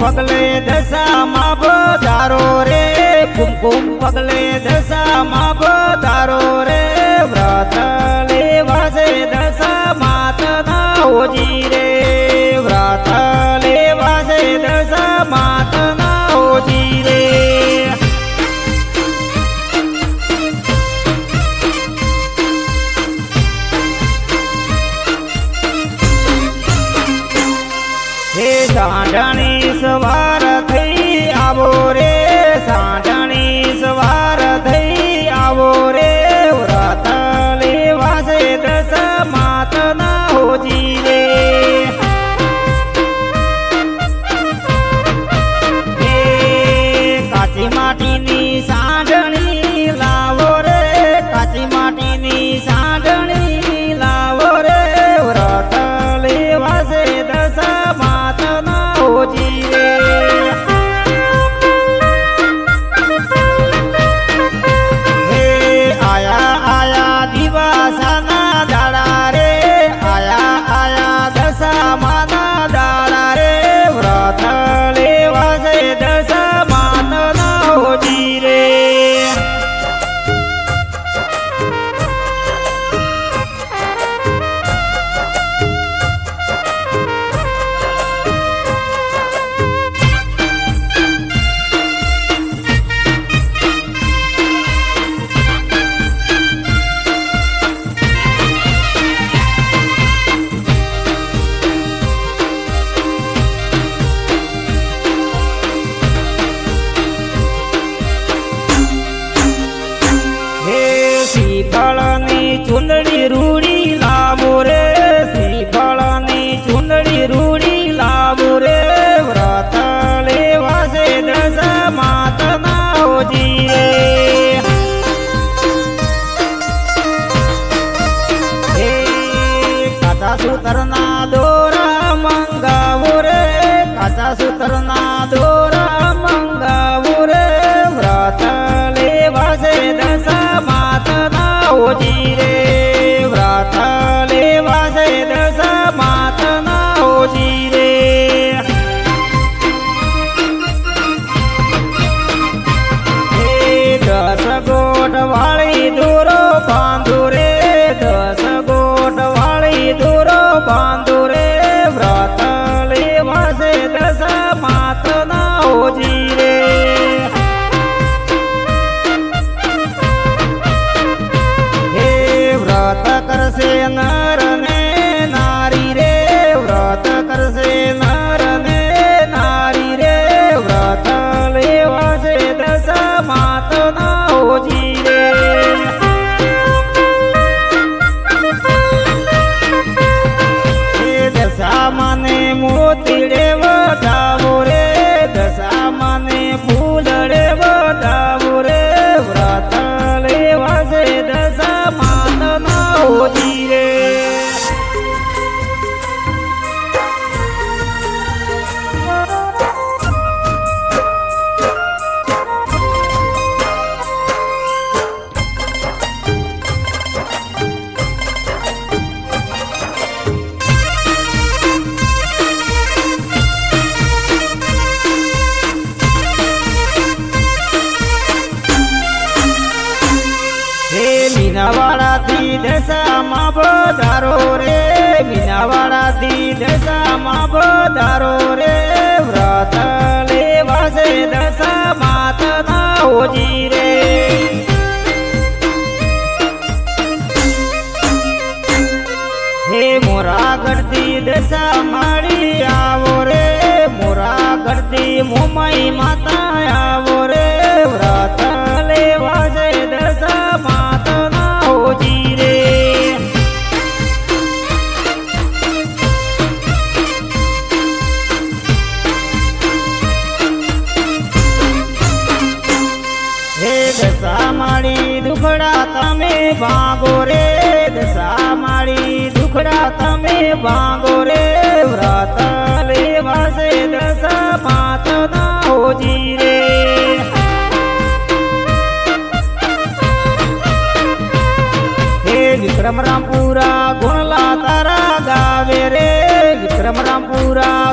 પગલે દશામાં પધારો રે, કુમકુમ પગલે દશામાં પધારો રે, વ્રત લેવા છે દશા માતના હોજી રે, વ્રત લેવા છે દશા માતના હોજી રે. હે સાંઢણી સવાર થઈ આવો રે, સાંઢણી સવાર થઈ આવો રે, વ્રત લેવા છે દશા માતના હોજી રે. હે કાચી માટીની સાંઢણી લાવો રે, કાચી માટીની સાંઢણી લાવો રે, વ્રત લેવા છે દશા માતના હોજી રે. હે આયા આયા દિવાસાના દાડા રે, આયા આયા દશામાના દાડા રે, વ્રત લેવા છે દશા માતના હોજી રે. શ્રીફળની ચુંદડી રૂડી લાવો રે, શ્રીફળની ચુંદડી રૂડી લાવો રે, વ્રત લેવા છે દશા માતના હોજી રે. હે કાચા સૂતરના દોરા મંગાવો રે, કાચા સૂતરના દોરા મંગાવો રે, વ્રત લેવા છે દશા માતના હોજી રે, વ્રત લેવા છે દશા માતના હોજી રે. હે દસ ગોઠ વાળી દોરો બાંધો રે, દસ ગોઠ વાળી દોરો બાંધો રે, વ્રત લેવા છે દશા માતના હોજી રે. વ્રત કરશે નર ને નારી રે, વ્રત કરશે નર ને નારી રે, વ્રત લેવા છે દશા માતના હોજી રે. એ દશા માને મોતીડે વધાવો રે, દશા માને ફૂલડે વધાવો રે, વ્રત લેવા છે દશા માતના હોજી રે. મીનાવાડાથી દશામાં પધારો રે, મીનાવાડાથી દશામાં પધારો રે, વ્રત લેવા છે દશા માતના હોજી રે. હે મોરાગઢથી દશા માળી આવો રે, મોરાગઢથી મુંબઈ માતા આવો રે, વ્રત લેવા છે દશા માતના હોજી રે. હે દશા માળી દુખડા તમે ભાગો રે, દશા માળી દુખડા તમે ભાગો રે, વ્રત લેવા છે દશા માતના હોજી રે. હે વિક્રમ રામપુરા ગુણલા તારા ગાવે રે, વિક્રમ રામપુરા